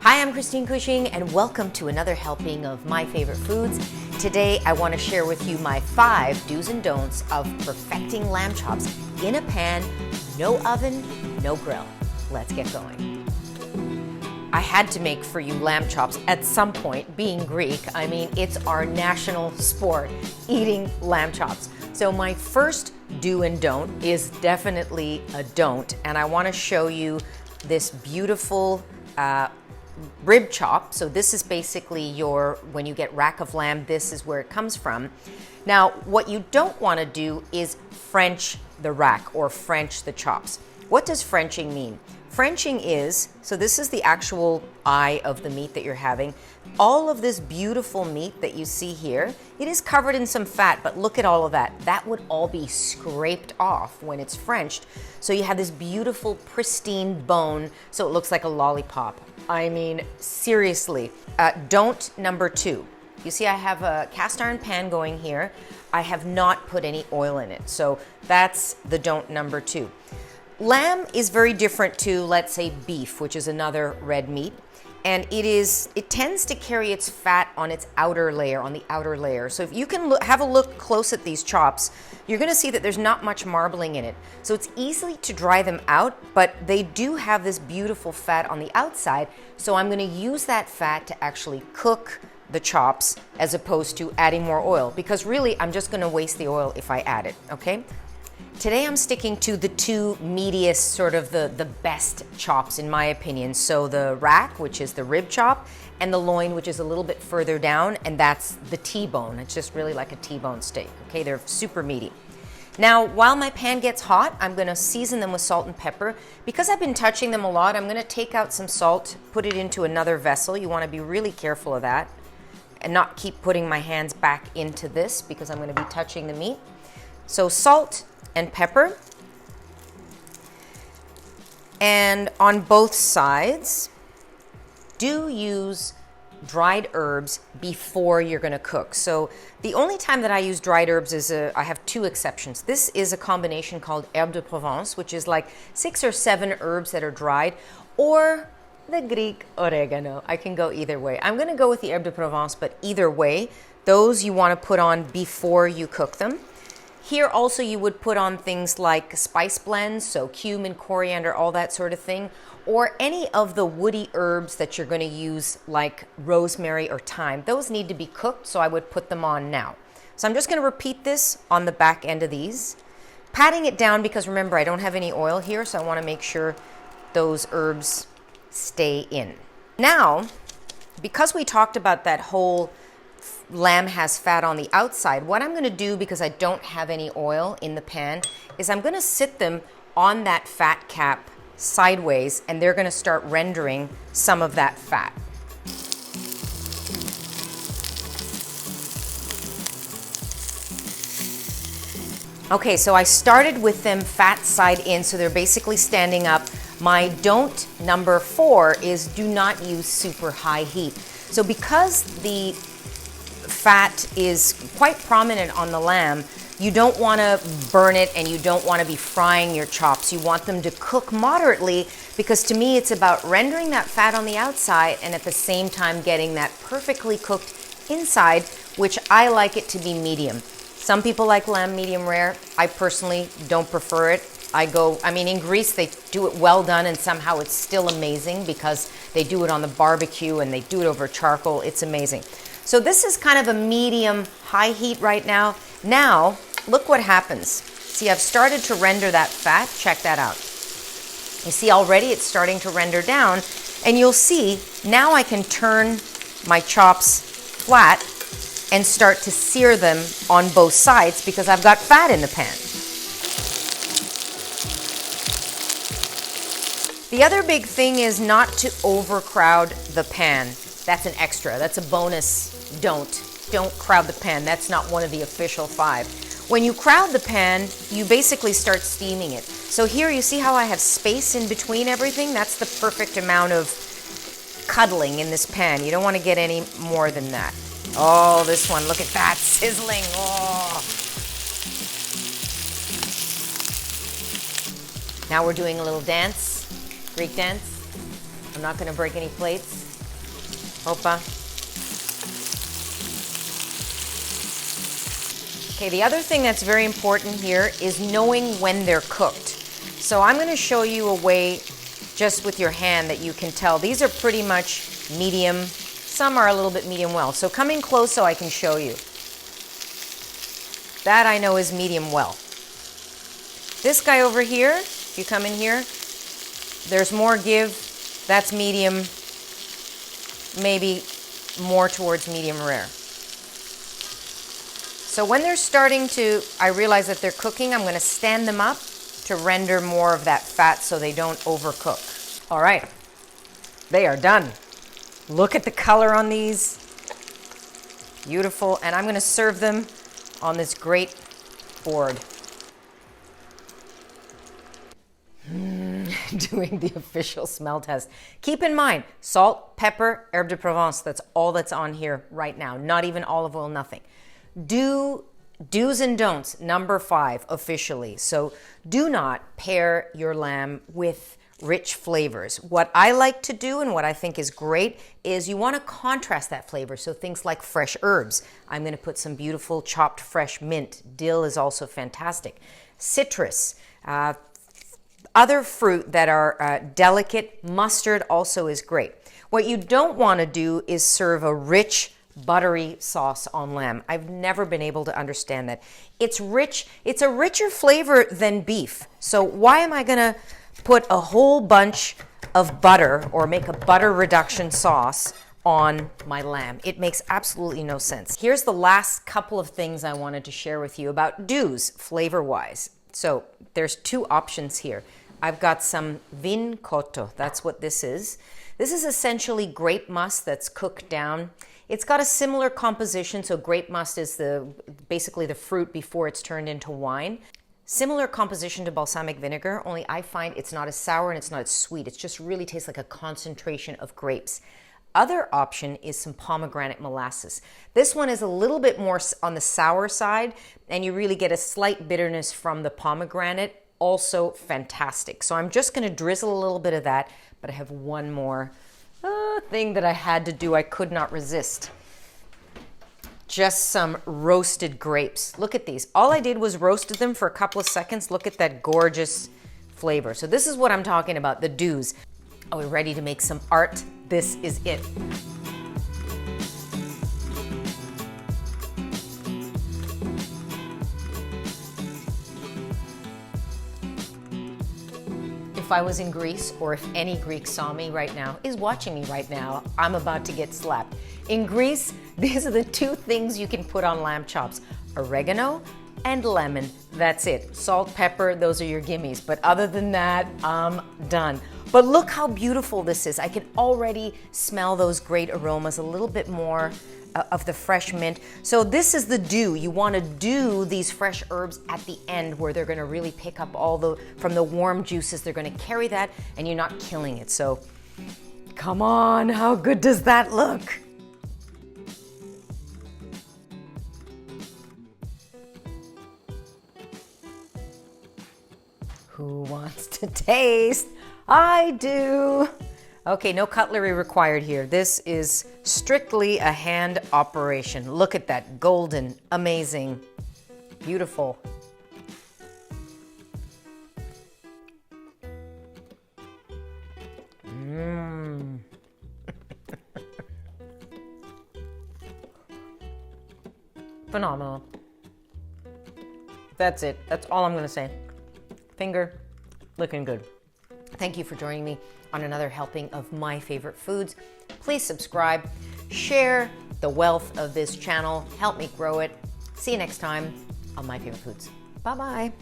Hi, I'm Christine Cushing, and welcome to another helping of my favorite foods. Today, I want to share with you my 5 do's and don'ts of perfecting lamb chops in a pan, no oven, no grill. Let's get going. I had to make for you lamb chops at some point. Being Greek, I mean, it's our national sport, eating lamb chops. So my first do and don't is definitely a don't, and I want to show you this beautiful rib chop. So this is basically when you get rack of lamb, this is where it comes from. Now, what you don't want to do is French the rack or French the chops. What does Frenching mean? Frenching is, so this is the actual eye of the meat that you're having. All of this beautiful meat that you see here, it is covered in some fat, but look at all of that. That would all be scraped off when it's Frenched. So you have this beautiful, pristine bone, so it looks like a lollipop. I mean, seriously. Don't number 2. You see I have a cast iron pan going here. I have not put any oil in it. So that's the don't number 2. Lamb is very different to, let's say, beef, which is another red meat. And it tends to carry its fat on its outer layer, on the outer layer. So if you can have a look close at these chops, you're gonna see that there's not much marbling in it. So it's easy to dry them out, but they do have this beautiful fat on the outside. So I'm gonna use that fat to actually cook the chops as opposed to adding more oil, because really I'm just gonna waste the oil if I add it, okay? Today I'm sticking to the 2 meatiest, sort of the best chops in my opinion. So the rack, which is the rib chop, and the loin, which is a little bit further down, and that's the T-bone. It's just really like a T-bone steak, okay? They're super meaty. Now, while my pan gets hot, I'm gonna season them with salt and pepper. Because I've been touching them a lot, I'm gonna take out some salt, put it into another vessel. You wanna be really careful of that and not keep putting my hands back into this because I'm gonna be touching the meat. So salt and pepper, and on both sides, do use dried herbs before you're gonna cook. So the only time that I use dried herbs is I have 2 exceptions. This is a combination called herbe de Provence, which is like 6 or 7 herbs that are dried, or the Greek oregano. I can go either way. I'm gonna go with the herbe de Provence, but either way, those you wanna put on before you cook them. Here also you would put on things like spice blends, so cumin, coriander, all that sort of thing, or any of the woody herbs that you're going to use like rosemary or thyme. Those need to be cooked, so I would put them on now. So I'm just going to repeat this on the back end of these, patting it down because remember I don't have any oil here, so I want to make sure those herbs stay in. Now, because we talked about that whole lamb has fat on the outside, what I'm going to do, because I don't have any oil in the pan, is I'm going to sit them on that fat cap sideways, and they're going to start rendering some of that fat. Okay, so I started with them fat side in, so they're basically standing up. My don't number 4 is do not use super high heat. So because the fat is quite prominent on the lamb, you don't want to burn it and you don't want to be frying your chops. You want them to cook moderately, because to me it's about rendering that fat on the outside and at the same time getting that perfectly cooked inside, which I like it to be medium. Some people like lamb medium rare. I personally don't prefer it. I mean, in Greece they do it well done and somehow it's still amazing because they do it on the barbecue and they do it over charcoal. It's amazing. So this is kind of a medium high heat right now. Now, look what happens. See, I've started to render that fat. Check that out. You see already it's starting to render down, and you'll see now I can turn my chops flat and start to sear them on both sides because I've got fat in the pan. The other big thing is not to overcrowd the pan. That's an extra, that's a bonus. Don't crowd the pan. That's not one of the official 5. When you crowd the pan, you basically start steaming it. So here you see how I have space in between everything? That's the perfect amount of cuddling in this pan. You don't want to get any more than that. Oh, this one, look at that, sizzling. Oh. Now we're doing a little dance, Greek dance. I'm not going to break any plates. Opa. Okay, the other thing that's very important here is knowing when they're cooked. So I'm going to show you a way just with your hand that you can tell. These are pretty much medium. Some are a little bit medium well. So come in close so I can show you. That I know is medium well. This guy over here, if you come in here, there's more give. That's medium, maybe more towards medium rare. So when they're starting to, I realize that they're cooking, I'm going to stand them up to render more of that fat so they don't overcook. All right, they are done. Look at the color on these. Beautiful. And I'm going to serve them on this great board. Doing the official smell test. Keep in mind, salt, pepper, herbe de Provence, that's all that's on here right now. Not even olive oil, nothing. Do's and don'ts, number 5 officially. So do not pair your lamb with rich flavors. What I like to do and what I think is great is you want to contrast that flavor. So things like fresh herbs. I'm going to put some beautiful chopped fresh mint. Dill is also fantastic. Citrus. Other fruit that are delicate. Mustard also is great. What you don't want to do is serve a rich buttery sauce on lamb. I've never been able to understand that. It's rich. It's a richer flavor than beef. So why am I going to put a whole bunch of butter or make a butter reduction sauce on my lamb? It makes absolutely no sense. Here's the last couple of things I wanted to share with you about do's flavor-wise. So there's 2 options here. I've got some vincotto. That's what this is. This is essentially grape must that's cooked down. It's got a similar composition. So grape must is basically the fruit before it's turned into wine. Similar composition to balsamic vinegar, only I find it's not as sour and it's not as sweet. It just really tastes like a concentration of grapes. Other option is some pomegranate molasses. This one is a little bit more on the sour side, and you really get a slight bitterness from the pomegranate. Also fantastic. So I'm just going to drizzle a little bit of that, but I have one more thing that I had to do. I could not resist. Just some roasted grapes. Look at these. All I did was roasted them for a couple of seconds. Look at that gorgeous flavor. So this is what I'm talking about, the do's. Are we ready to make some art? This is it. If I was in Greece, or if any Greek saw me right now, is watching me right now, I'm about to get slapped. In Greece, these are the 2 things you can put on lamb chops: oregano and lemon. That's it. Salt, pepper, those are your gimmies. But other than that, I'm done. But look how beautiful this is. I can already smell those great aromas, a little bit more of the fresh mint. So this is the do. You want to do these fresh herbs at the end where they're going to really pick up from the warm juices. They're going to carry that and you're not killing it. So come on, how good does that look? Who wants to taste? I do. Okay, no cutlery required here. This is strictly a hand operation. Look at that, golden, amazing, beautiful. Phenomenal. That's it. That's all I'm gonna say. Finger, looking good. Thank you for joining me on another helping of my favorite foods. Please subscribe, share the wealth of this channel, help me grow it. See you next time on My Favorite Foods. Bye-bye.